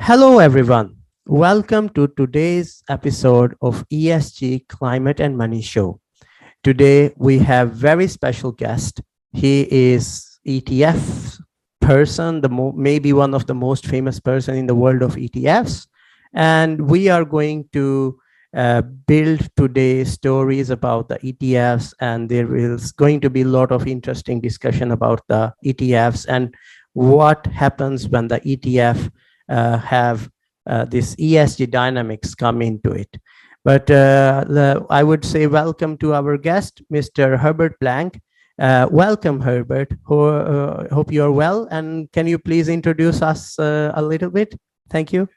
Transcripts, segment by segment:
Hello, everyone. Welcome to today's episode of ESG Climate and Money Show. Today, we have very special guest. He is ETF person, maybe one of the most famous person in the world of ETFs. And we are going to build today stories about the ETFs, and there is going to be a lot of interesting discussion about the ETFs and what happens when the ETF have this ESG dynamics come into it. But I would say welcome to our guest, Mr. Herbert Blank. Welcome, Herbert. Hope you're well. And can you please introduce us a little bit? Thank you.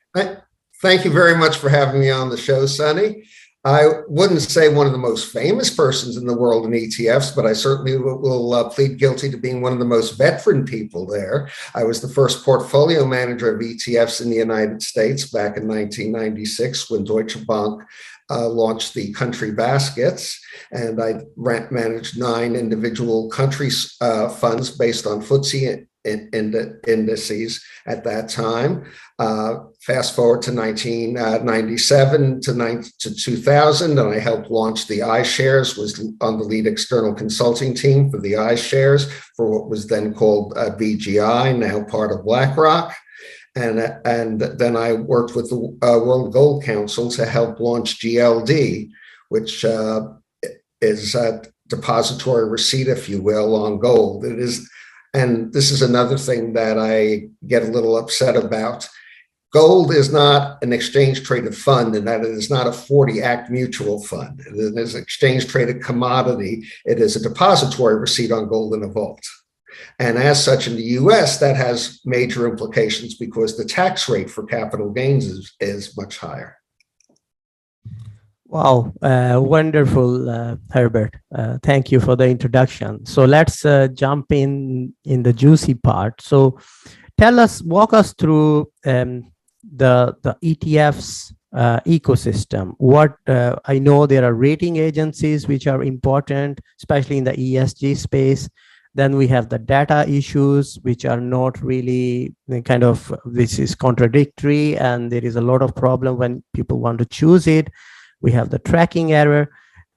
Thank you very much for having me on the show, Sonny. I wouldn't say one of the most famous persons in the world in ETFs, but I certainly will plead guilty to being one of the most veteran people there. I was the first portfolio manager of ETFs in the United States back in 1996 when Deutsche Bank launched the country baskets, and I managed 9 individual country funds based on FTSE indices at that time. Fast forward to 1997 to 2000, and I helped launch the iShares, was on the lead external consulting team for the iShares for what was then called BGI, now part of BlackRock. And then I worked with the World Gold Council to help launch GLD, which is a depository receipt, if you will, on gold. It is. And this is another thing that I get a little upset about. Gold is not an exchange-traded fund, and that it is not a 40 Act mutual fund. It is an exchange-traded commodity. It is a depository receipt on gold in a vault. And as such, in the US, that has major implications because the tax rate for capital gains is much higher. Wow, wonderful, Herbert. Thank you for the introduction. So let's jump in the juicy part. So walk us through the ETFs ecosystem. What I know there are rating agencies which are important, especially in the ESG space. Then we have the data issues, which are not really this is contradictory, and there is a lot of problem when people want to choose it. We have the tracking error.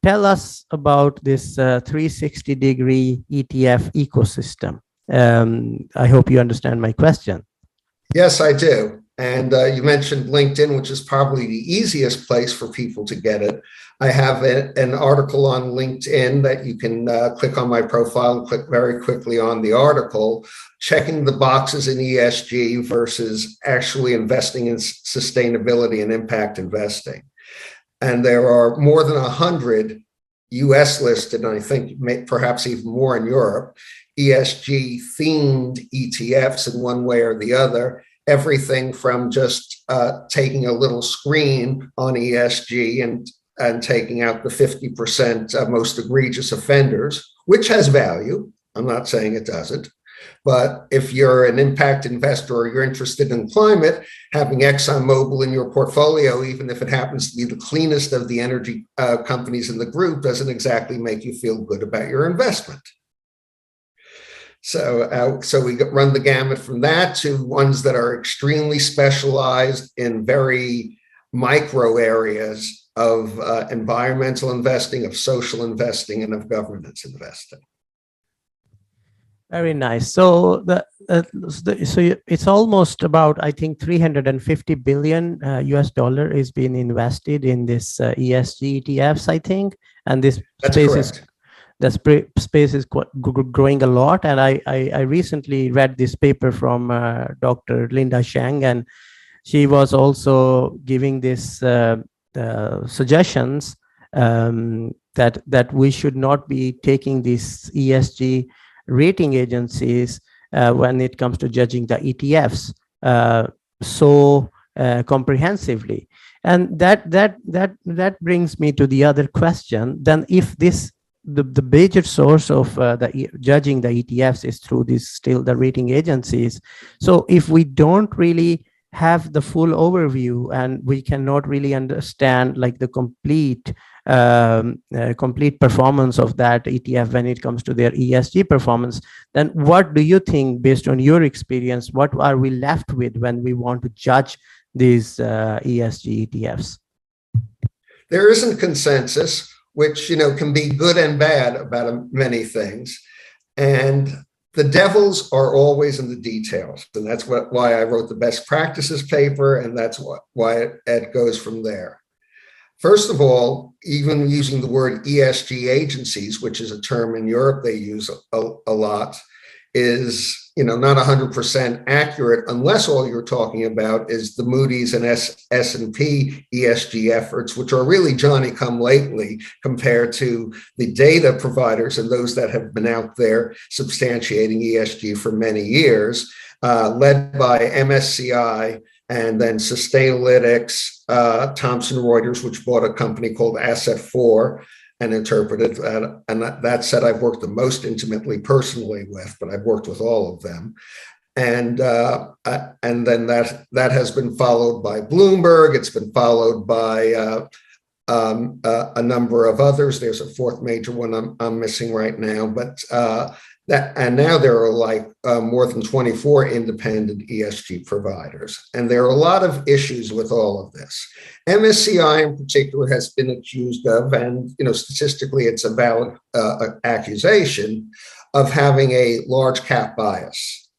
Tell us about this 360-degree ETF ecosystem. I hope you understand my question. Yes, I do. And you mentioned LinkedIn, which is probably the easiest place for people to get it. I have an article on LinkedIn that you can click on my profile and click very quickly on the article, checking the boxes in ESG versus actually investing in sustainability and impact investing. And there are more than 100 US listed, and I think perhaps even more in Europe, ESG themed ETFs in one way or the other. Everything from just taking a little screen on ESG and taking out the 50% most egregious offenders, which has value. I'm not saying it doesn't. But if you're an impact investor or you're interested in climate, having ExxonMobil in your portfolio, even if it happens to be the cleanest of the energy companies in the group, doesn't exactly make you feel good about your investment. So we run the gamut from that to ones that are extremely specialized in very micro areas of environmental investing, of social investing, and of governance investing. Very nice. So it's almost about, I think, 350 billion US dollar is being invested in this ESG ETFs, I think, and this space is growing a lot. And I recently read this paper from Dr. Linda Shang, and she was also giving this suggestions that we should not be taking these ESG rating agencies when it comes to judging the ETFs so comprehensively. And that brings me to the other question. Then if the major source of judging the ETFs is through the rating agencies, so if we don't really have the full overview and we cannot really understand like the complete performance of that ETF when it comes to their ESG performance, then what do you think, based on your experience, what are we left with when we want to judge these ESG ETFs? There isn't consensus, which can be good and bad about many things. And the devils are always in the details. And that's why I wrote the best practices paper. And that's why it goes from there. First of all, even using the word ESG agencies, which is a term in Europe they use a lot, is not 100% accurate unless all you're talking about is the Moody's and S&P ESG efforts, which are really Johnny come lately compared to the data providers and those that have been out there substantiating ESG for many years, led by MSCI and then Sustainalytics, Thomson Reuters, which bought a company called Asset4 and interpreted that. And that said, I've worked the most intimately personally with, but I've worked with all of them. And then that has been followed by Bloomberg. It's been followed by a number of others. There's a fourth major one I'm missing right now, but and now there are like more than 24 independent ESG providers. And there are a lot of issues with all of this. MSCI in particular has been accused of, and statistically it's a valid accusation, of having a large cap bias.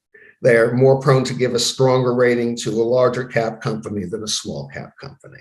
They're more prone to give a stronger rating to a larger cap company than a small cap company.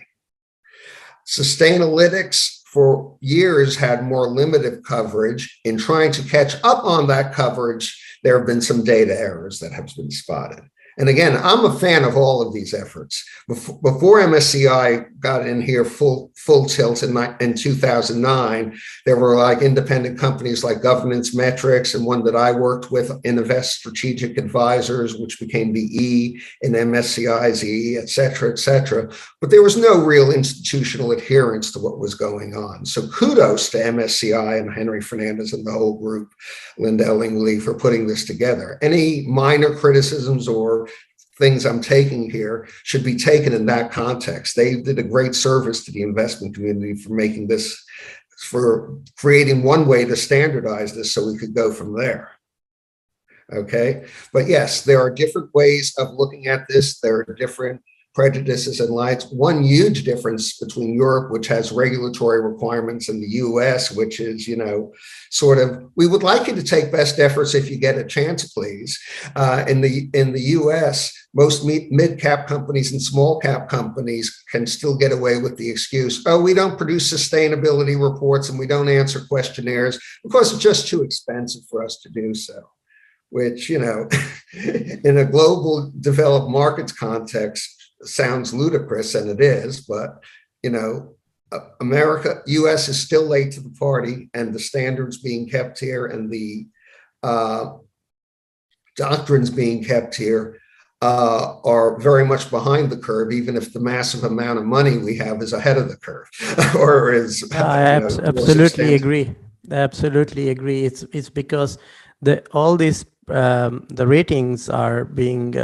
Sustainalytics for years had more limited coverage. In trying to catch up on that coverage, there have been some data errors that have been spotted. And again, I'm a fan of all of these efforts. Before MSCI got in here full tilt in 2009, there were like independent companies like Governance Metrics and one that I worked with, Invest Strategic Advisors, which became the E in MSCI's E, et cetera, et cetera. But there was no real institutional adherence to what was going on. So kudos to MSCI and Henry Fernandez and the whole group, Linda Ellingly, for putting this together. Any minor criticisms or things I'm taking here should be taken in that context. They did a great service to the investment community for making this, for creating one way to standardize this so we could go from there. Okay, but yes, there are different ways of looking at this. There are different prejudices and lights. One huge difference between Europe, which has regulatory requirements, and the US, which is, sort of, we would like you to take best efforts if you get a chance, please. In the US, most mid-cap companies and small-cap companies can still get away with the excuse, oh, we don't produce sustainability reports and we don't answer questionnaires because it's just too expensive for us to do so. Which, in a global developed markets context, sounds ludicrous, and it is, but US is still late to the party, and the standards being kept here and the doctrines being kept here are very much behind the curve, even if the massive amount of money we have is ahead of the curve, or is. I absolutely agree. I absolutely agree. It's because all these the ratings are being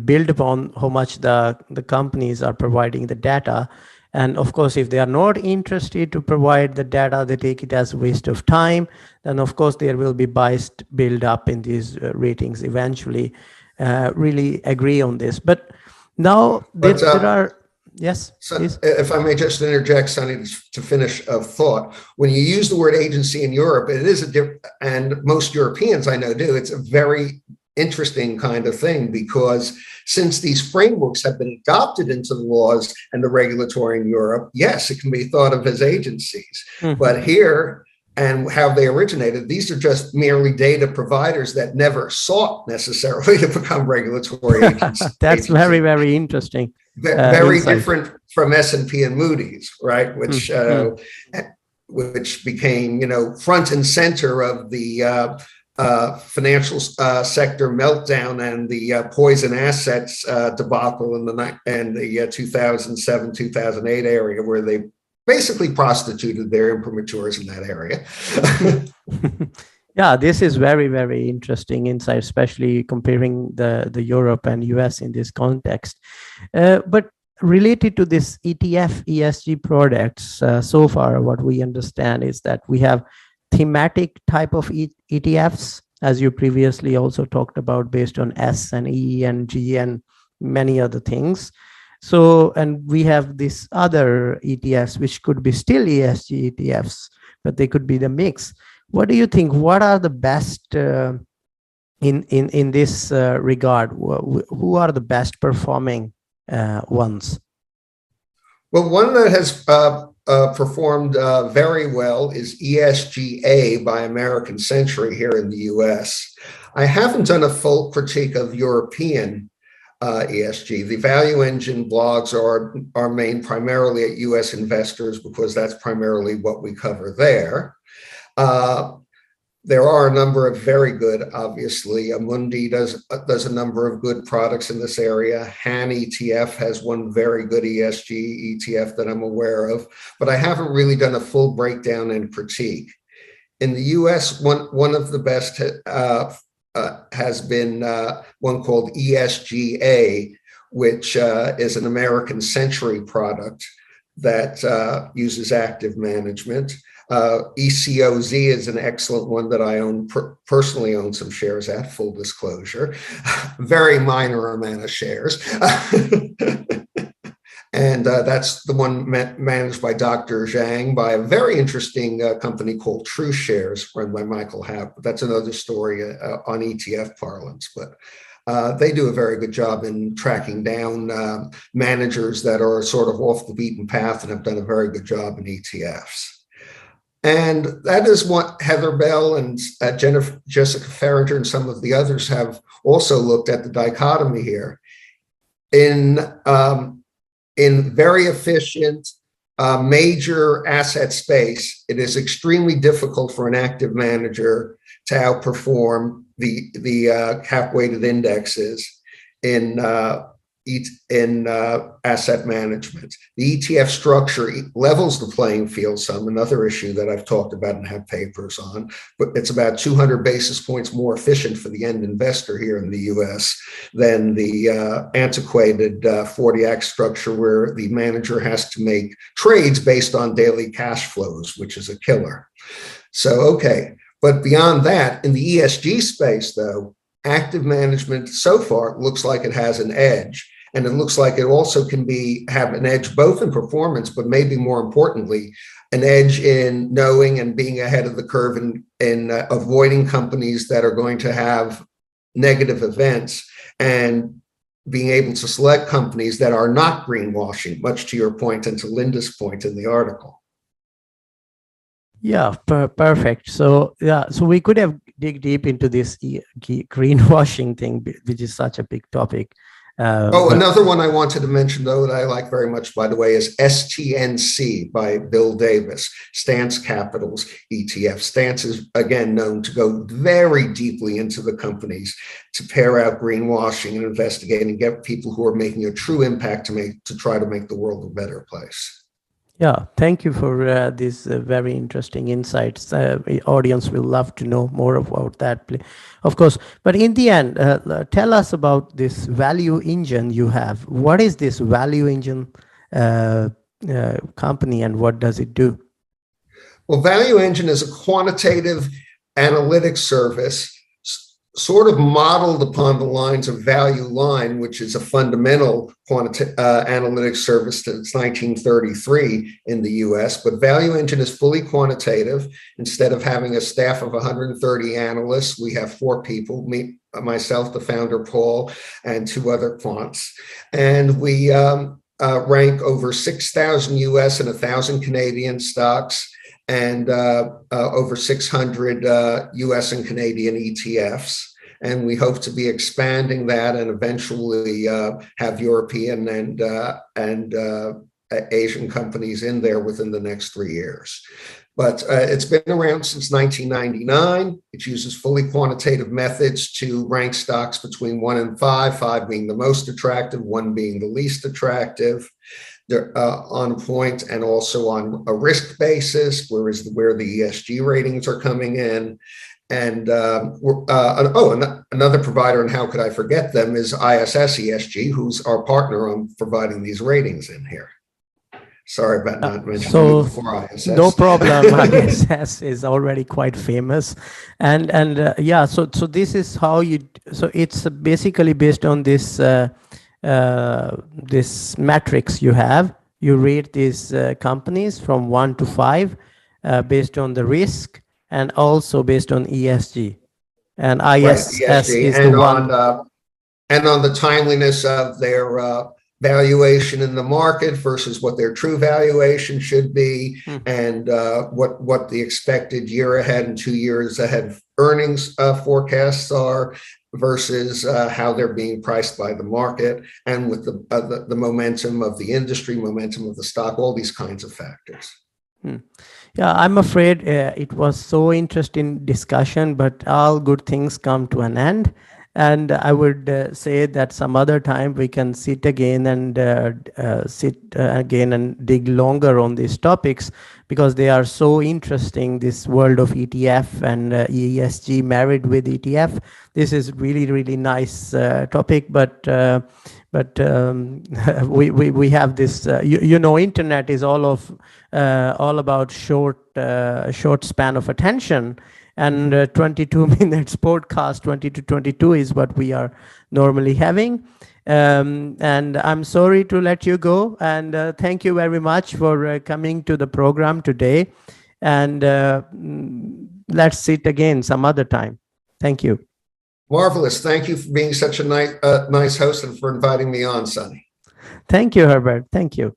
built upon how much the companies are providing the data, and of course if they are not interested to provide the data, they take it as a waste of time. Then of course there will be bias build up in these ratings eventually. Really agree on this, but now there are. Yes, so if I may just interject, Sonny, to finish a thought. When you use the word agency in Europe, it is a different, and most Europeans I know do, it's a very interesting kind of thing, because since these frameworks have been adopted into the laws and the regulatory in Europe, yes, it can be thought of as agencies. Mm-hmm. But here, and how they originated, these are just merely data providers that never sought necessarily to become regulatory agencies. That's very, very interesting. Very different from S&P and Moody's, right? Which which became, front and center of the financial sector meltdown and the poison assets debacle in the 2007-2008 area, where they basically prostituted their imprimaturs in that area. Yeah, this is very, very interesting insight, especially comparing the Europe and US in this context. But related to this ETF ESG products, so far what we understand is that we have thematic type of ETFs, as you previously also talked about, based on S and E and G and many other things. So, and we have these other ETFs, which could be still ESG ETFs, but they could be the mix. What do you think? What are the best in this regard? Who are the best performing ones? Well, one that has performed very well is ESGA by American Century here in the US. I haven't done a full critique of European ESG. The Value Engine blogs are aimed primarily at US investors because that's primarily what we cover there. There are a number of very good, obviously. Amundi does a number of good products in this area. Han ETF has one very good ESG ETF that I'm aware of, but I haven't really done a full breakdown and critique. In the US, one of the best has been one called ESGA, which is an American Century product that uses active management. ECOZ is an excellent one that I personally own some shares at, full disclosure, very minor amount of shares. And that's the one managed by Dr. Zhang by a very interesting company called True Shares, run by Michael Happ. That's another story on ETF parlance, but they do a very good job in tracking down managers that are sort of off the beaten path and have done a very good job in ETFs. And that is what Heather Bell and Jessica Farringer and some of the others have also looked at, the dichotomy here. In very efficient major asset space, it is extremely difficult for an active manager to outperform the cap-weighted indexes in asset management. The ETF structure levels the playing field some, another issue that I've talked about and have papers on, but it's about 200 basis points more efficient for the end investor here in the US than the antiquated 40-Act structure where the manager has to make trades based on daily cash flows, which is a killer. So, okay. But beyond that, in the ESG space, though, active management so far looks like it has an edge. And it looks like it also can have an edge both in performance, but maybe more importantly, an edge in knowing and being ahead of the curve in avoiding companies that are going to have negative events and being able to select companies that are not greenwashing, much to your point and to Linda's point in the article. Yeah, perfect. So yeah, so we could have dig deep into this greenwashing thing, which is such a big topic. Another one I wanted to mention, though, that I like very much, by the way, is STNC by Bill Davis, Stance Capital's ETF. Stance is, again, known to go very deeply into the companies to pair out greenwashing and investigate and get people who are making a true impact to try to make the world a better place. Yeah, thank you for these very interesting insights. The audience will love to know more about that, of course. But in the end, tell us about this value engine you have. What is this value engine company and what does it do? Well, Value Engine is a quantitative analytics service sort of modeled upon the lines of Value Line, which is a fundamental analytics service since 1933 in the US. But Value Engine is fully quantitative. Instead of having a staff of 130 analysts, we have 4 people, myself, the founder, Paul, and 2 other quants. And we rank over 6,000 US and 1,000 Canadian stocks and over 600 US and Canadian ETFs. And we hope to be expanding that and eventually have European and Asian companies in there within the next 3 years. But it's been around since 1999. It uses fully quantitative methods to rank stocks between 1 and 5, 5 being the most attractive, 1 being the least attractive. They're on point and also on a risk basis, where the ESG ratings are coming in. And another provider, and how could I forget them, is ISS ESG, who's our partner on providing these ratings in here. Sorry about not mentioning it before ISS. No problem. ISS is already quite famous. And yeah, so this is how so it's basically based on this this matrix you have. You rate these companies from 1 to 5 based on the risk and also based on ESG. And Right, ISS ESG, is the one. and on the timeliness of their valuation in the market versus what their true valuation should be, and what the expected year ahead and 2 years ahead earnings forecasts are versus how they're being priced by the market, and with the momentum of the industry, momentum of the stock, all these kinds of factors. Yeah, I'm afraid it was so interesting discussion, but all good things come to an end. And I would say that some other time we can sit again and dig longer on these topics, because they are so interesting. This world of ETF and ESG married with ETF. This is really, really nice topic, but we have this internet is all about short span of attention, and 22 minutes podcast, 20 to 22 is what we are normally having. And I'm sorry to let you go, and thank you very much for coming to the program today, and let's sit again some other time. Thank you. Marvelous. Thank you for being such a nice host and for inviting me on, Sonny. Thank you, Herbert. Thank you.